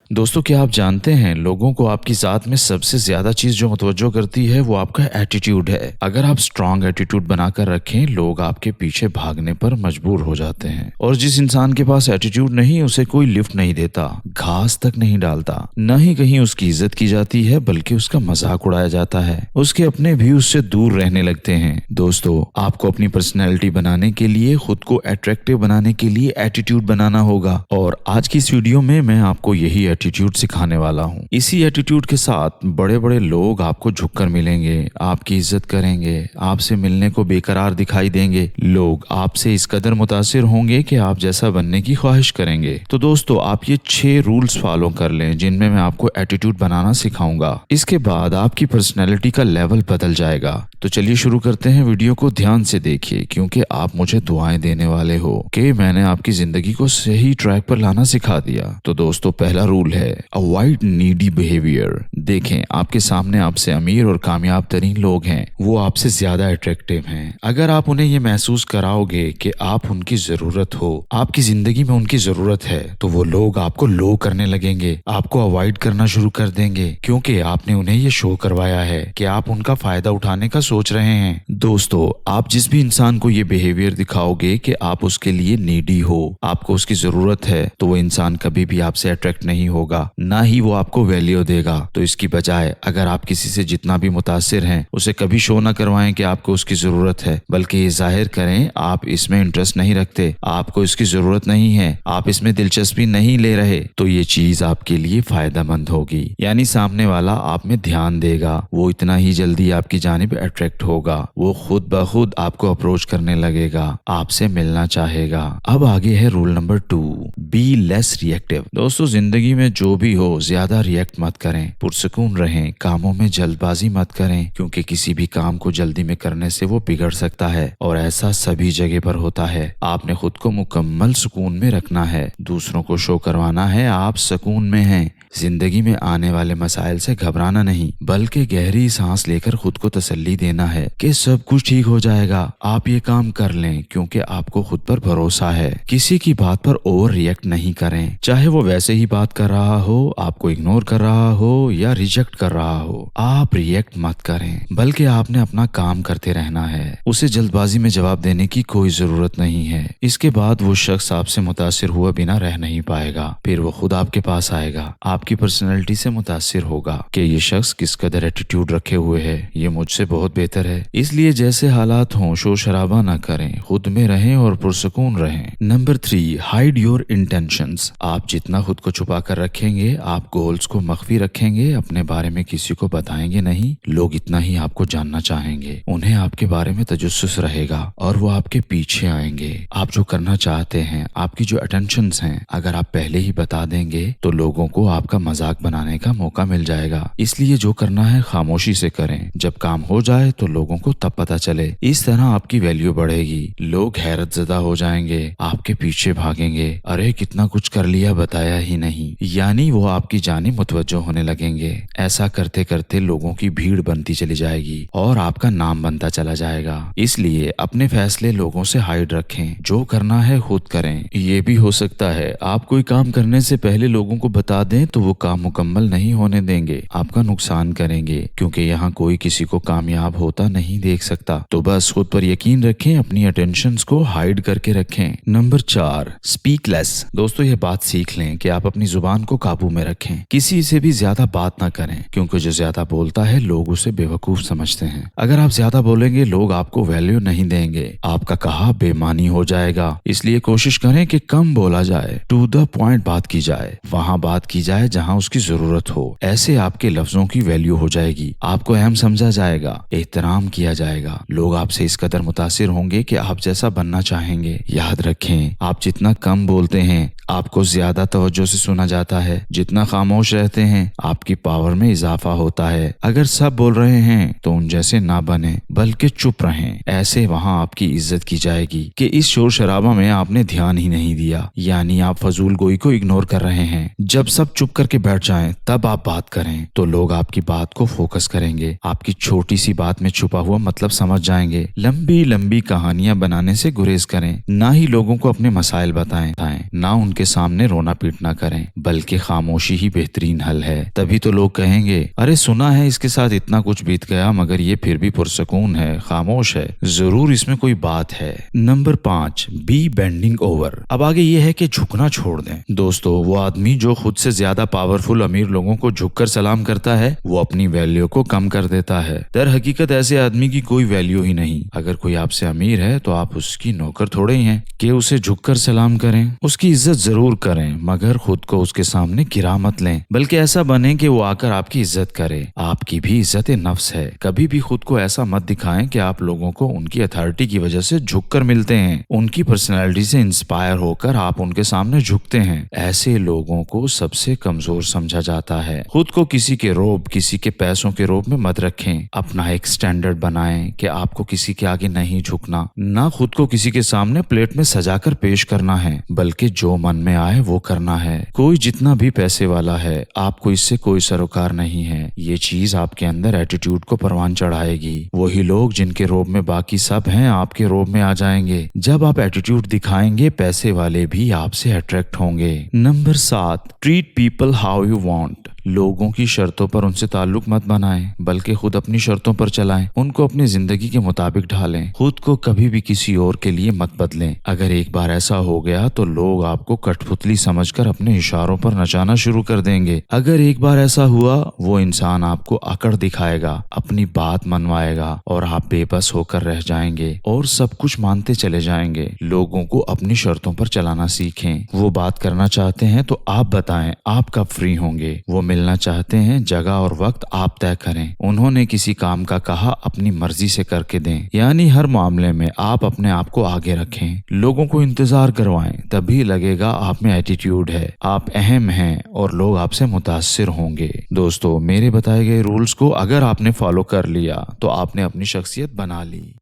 दोस्तों, क्या आप जानते हैं लोगों को आपकी ज़ात में सबसे ज़्यादा चीज़ जो मुतवज्जो करती है वो आपका एटीट्यूड है। अगर आप स्ट्रांग एटीट्यूड बनाकर रखें, लोग आपके पीछे भागने पर मजबूर हो जाते हैं। और जिस इंसान के पास एटीट्यूड नहीं, उसे कोई लिफ्ट नहीं देता, घास तक नहीं डालता, न ही कहीं उसकी इज्जत की जाती है, बल्कि उसका मजाक उड़ाया जाता है। उसके अपने भी उससे दूर रहने लगते हैं। दोस्तों, आपको अपनी पर्सनैलिटी बनाने के लिए, खुद को अट्रैक्टिव बनाने के लिए एटीट्यूड बनाना होगा। और आज की इस वीडियो में मैं आपको यही एटीट्यूड सिखाने वाला हूँ। इसी एटीट्यूड के साथ बड़े बड़े लोग आपको झुककर मिलेंगे, आपकी इज्जत करेंगे, आपसे मिलने को बेकरार दिखाई देंगे। लोग आपसे इस कदर मुतासिर होंगे कि आप जैसा बनने की ख्वाहिश करेंगे। तो दोस्तों, आप ये 6 रूल्स फॉलो कर लें जिनमें मैं आपको एटीट्यूड बनाना सिखाऊंगा। इसके बाद आपकी पर्सनैलिटी का लेवल बदल जाएगा। तो चलिए शुरू करते हैं। वीडियो को ध्यान से देखिए, क्योंकि आप मुझे दुआएं देने वाले हो कि मैंने आपकी जिंदगी को सही ट्रैक पर लाना सिखा दिया। तो दोस्तों, पहला रूल है अवॉइड नीडी बिहेवियर। देखें, आपके सामने आपसे अमीर और कामयाब तरीन लोग हैं, वो आपसे ज्यादा अट्रैक्टिव हैं। अगर आप उन्हें ये महसूस कराओगे कि आप उनकी जरूरत हो, आपकी जिंदगी में उनकी जरूरत है, तो वो लोग आपको लो करने लगेंगे, आपको अवॉइड करना शुरू कर देंगे, क्योंकि आपने उन्हें ये शो करवाया है कि आप उनका फायदा उठाने का सोच रहे हैं। दोस्तों, आप जिस भी इंसान को ये बिहेवियर दिखाओगे कि आप उसके लिए नीडी हो, आपको उसकी जरूरत है, तो वो इंसान कभी भी आपसे अट्रैक्ट नहीं होगा, ना ही वो आपको वैल्यू देगा। तो इसकी बजाय अगर आप किसी से जितना भी मुतासिर हैं, उसे कभी शो ना करवाएं कि आपको उसकी जरूरत है, बल्कि ये जाहिर करें आप इसमें इंटरेस्ट नहीं रखते, आपको इसकी जरूरत नहीं है, आप इसमें दिलचस्पी नहीं ले रहे। तो ये चीज आपके लिए फायदेमंद होगी, यानी सामने वाला आप में ध्यान देगा, वो इतना ही जल्दी आपकी जानिब अट्रैक्ट होगा, वो खुद ब खुद आपको अप्रोच करने लगेगा, आपसे मिलना चाहेगा। अब आगे है rule number 2, be less reactive. दोस्तों, जिंदगी में जो भी हो, ज्यादा रिएक्ट मत करें, पुरसुकून रहें, कामों में जल्दबाजी मत करें, क्योंकि किसी भी काम को जल्दी में करने से वो बिगड़ सकता है, और ऐसा सभी जगह पर होता है। आपने खुद को मुकम्मल सुकून में रखना है, दूसरों को शो करवाना है आप सुकून में हैं। जिंदगी में आने वाले मसाइल से घबराना नहीं, बल्कि गहरी सांस लेकर खुद को तसल्ली देना है कि सब कुछ ठीक हो जाएगा। आप ये काम कर लें, क्योंकि आपको खुद पर भरोसा है। किसी की बात पर ओवर रिएक्ट नहीं करें, चाहे वो वैसे ही बात कर रहा हो, आपको इग्नोर कर रहा हो या रिजेक्ट कर रहा हो। आप रिएक्ट मत करें, बल्कि आपने अपना काम करते रहना है। उसे जल्दबाजी में जवाब देने की कोई जरूरत नहीं है। इसके बाद वो शख्स आपसे मुतासिर हुआ बिना रह नहीं पाएगा, फिर वो खुद आपके पास आएगा, आपकी पर्सनैलिटी से मुतासिर होगा कि ये शख्स किस कदर एटीट्यूड रखे हुए है, ये मुझसे बहुत बेहतर है। इसलिए जैसे हालात हों, शोर शराबा ना करें, खुद में रहें और पुरसुकून रहें। Number 3, hide your intentions. आप जितना खुद को छुपा कर रखेंगे, आप गोल्स को मख्फी रखेंगे, अपने बारे में किसी को बताएंगे नहीं, लोग इतना ही आपको जानना चाहेंगे, उन्हें आपके बारे में तजस्सुस रहेगा और वो आपके पीछे आएंगे। आप जो करना चाहते हैं, आपकी जो अटेंशंस हैं, अगर आप पहले ही बता देंगे तो लोगों को आपका मजाक बनाने का मौका मिल जाएगा। इसलिए जो करना है खामोशी से करें, जब काम हो जाए तो लोगों को तब पता चले। इस तरह आपकी वैल्यू बढ़ेगी, लोग हैरत ज़दा हो जाएंगे, आपके पीछे भागेंगे, अरे कितना कुछ कर लिया, बताया ही नहीं, यानी वो आपकी जानिब मुतवज्जो होने लगेंगे। ऐसा करते करते लोगों की भीड़ बनती चली जाएगी और आपका नाम बनता चला जाएगा। इसलिए अपने फैसले लोगों से हाइड रखें, जो करना है खुद करें। ये भी हो सकता है आप कोई काम करने से पहले लोगों को बता दें तो वो काम मुकम्मल नहीं होने देंगे, आपका नुकसान करेंगे, क्योंकि यहाँ कोई किसी को कामयाब होता नहीं देख सकता। तो बस खुद पर यकीन रखें, अपनी अटेंशंस को हाइड करके रखें। Number 4, speak less. दोस्तों, ये बात सीख लें कि आप अपनी जुबान को काबू में रखें, किसी से भी ज्यादा बात ना करें, क्योंकि जो ज्यादा बोलता है लोग उसे बेवकूफ समझते हैं। अगर आप ज्यादा बोलेंगे, लोग आपको वैल्यू नहीं देंगे, आपका कहा बेमानी हो जाएगा। इसलिए कोशिश करें कि कम बोला जाए, टू द पॉइंट बात की जाए, वहाँ बात की जाए जहाँ उसकी जरूरत हो। ऐसे आपके लफ्जों की वैल्यू हो जाएगी, आपको अहम समझा जाएगा, एहतराम किया जाएगा, लोग आपसे इस कदर मुतासिर होंगे कि आप जैसा बनना चाहेंगे। याद रखें, आप जितना कम बोलते हैं, आपको ज्यादा तवज्जो से सुना जाता है, जितना खामोश रहते हैं, आपकी पावर में इजाफा होता है। अगर सब बोल रहे हैं तो उन जैसे ना बने, बल्कि चुप रहें, ऐसे वहाँ आपकी इज्जत की जाएगी कि इस शोर शराबा में आपने ध्यान ही नहीं दिया, यानी आप फजूल गोई को इग्नोर कर रहे हैं। जब सब चुप करके बैठ जाएं, तब आप बात करें, तो लोग आपकी बात को फोकस करेंगे, आपकी छोटी सी बात में छुपा हुआ मतलब समझ जाएंगे। लंबी लंबी कहानियां बनाने से गुरेज करें, ना ही लोगों को अपने मसाइल बताएं, ना उनके उनके सामने रोना पीटना करें, बल्कि खामोशी ही बेहतरीन हल है। तभी तो लोग कहेंगे, अरे सुना है इसके साथ इतना कुछ बीत गया मगर ये फिर भी पुरसकून है, खामोश है, जरूर इसमें कोई बात है। Number 5, be bending over. अब आगे ये है कि झुकना छोड़ दें। दोस्तों, वो आदमी जो खुद से ज्यादा पावरफुल अमीर लोगों को झुककर सलाम करता है, वो अपनी वैल्यू को कम कर देता है। दर हकीकत ऐसे आदमी की कोई वैल्यू ही नहीं। अगर कोई आपसे अमीर है तो आप उसकी नौकर थोड़े ही हैं कि उसे झुककर सलाम करें। उसकी इज्जत जरूर करें मगर खुद को उसके सामने गिरा मत लें, बल्कि ऐसा बने कि वो आकर आपकी इज्जत करे। आपकी भी इज्जत नफ्स है। कभी भी खुद को ऐसा मत दिखाएं कि आप लोगों को उनकी अथॉरिटी की वजह से झुककर मिलते हैं। उनकी पर्सनैलिटी से इंस्पायर होकर आप उनके सामने झुकते हैं। ऐसे लोगों को सबसे कमजोर समझा जाता है। खुद को किसी के रोब, किसी के पैसों के रोब में मत रखें। अपना एक स्टैंडर्ड बनाएं कि आपको किसी के आगे नहीं झुकना, ना खुद को किसी के सामने प्लेट में सजाकर पेश करना है, बल्कि जो मन में आए वो करना है। कोई जितना भी पैसे वाला है, आपको इससे कोई सरोकार नहीं है। ये चीज आपके अंदर एटीट्यूड को परवान चढ़ाएगी। वही लोग जिनके रोब में बाकी सब हैं, आपके रोब में आ जाएंगे। जब आप एटीट्यूड दिखाएंगे, पैसे वाले भी आपसे अट्रैक्ट होंगे। Number 7, treat people how you want. लोगों की शर्तों पर उनसे ताल्लुक मत बनाएं, बल्कि खुद अपनी शर्तों पर चलाएं। उनको अपनी जिंदगी के मुताबिक ढालें। खुद को कभी भी किसी और के लिए मत बदलें। अगर एक बार ऐसा हो गया तो लोग आपको कठपुतली समझकर अपने इशारों पर नचाना शुरू कर देंगे। अगर एक बार ऐसा हुआ, वो इंसान आपको अकड़ दिखाएगा, अपनी बात मनवाएगा और आप बेबस होकर रह जाएंगे और सब कुछ मानते चले जाएंगे। लोगों को अपनी शर्तों पर चलाना सीखें। वो बात करना चाहते हैं तो आप बताएं आप कब फ्री होंगे। वो मिलना चाहते हैं, जगह और वक्त आप तय करें। उन्होंने किसी काम का कहा, अपनी मर्जी से करके दें। यानी हर मामले में आप अपने आप को आगे रखें। लोगों को इंतजार करवाएं, तभी लगेगा आप में एटीट्यूड है, आप अहम हैं और लोग आपसे मुतासिर होंगे। दोस्तों, मेरे बताए गए रूल्स को अगर आपने फॉलो कर लिया तो आपने अपनी शख्सियत बना ली।